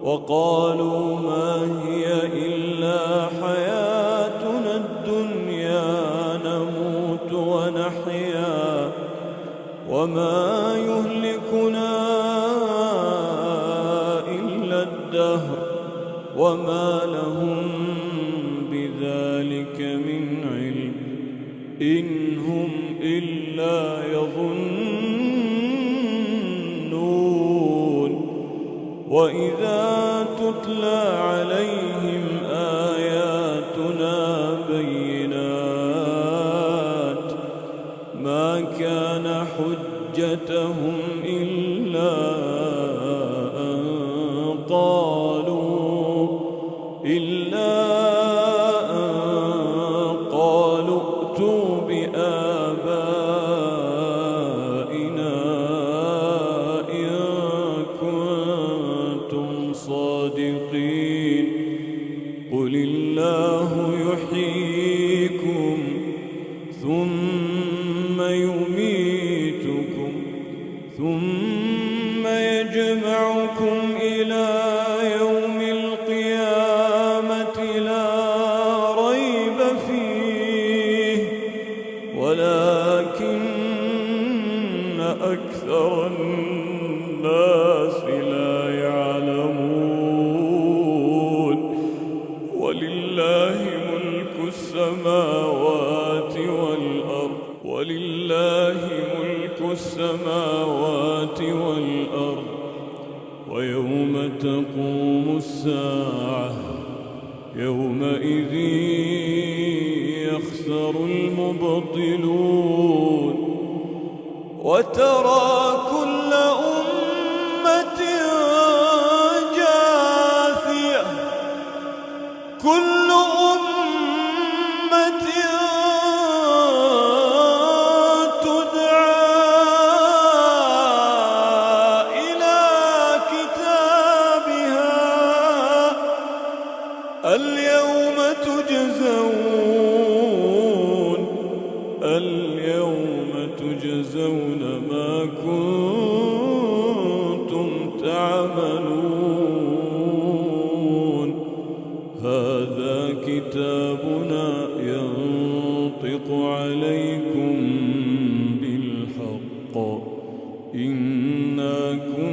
وقالوا ما هي إلا حياتنا الدنيا نموت ونحيا وما يهلكنا إلا الدهر وما لهم بذلك من علم إن هم إلا يظنون. وإذا تتلى عليهم آياتنا بينات ما كان حجتهم إلا أن قالوا ائتوا بآبائنا إن كنتم صادقين. قل الله يحييكم ثم يميتكم ثم يجمعكم إلى يوم القيامة لا ريب فيه ولكن أكثر الناس لا يعلمون. ولله ملك السماوات والأرض ويوم تقوم الساعة يومئذ يخسر المبطلون. وترى كل أمة جاثية كل أمة تدعى إلى كتابها اليوم تجزون ما كنتم تعملون. هذا كتابنا ينطق عليكم بالحق إنا كنا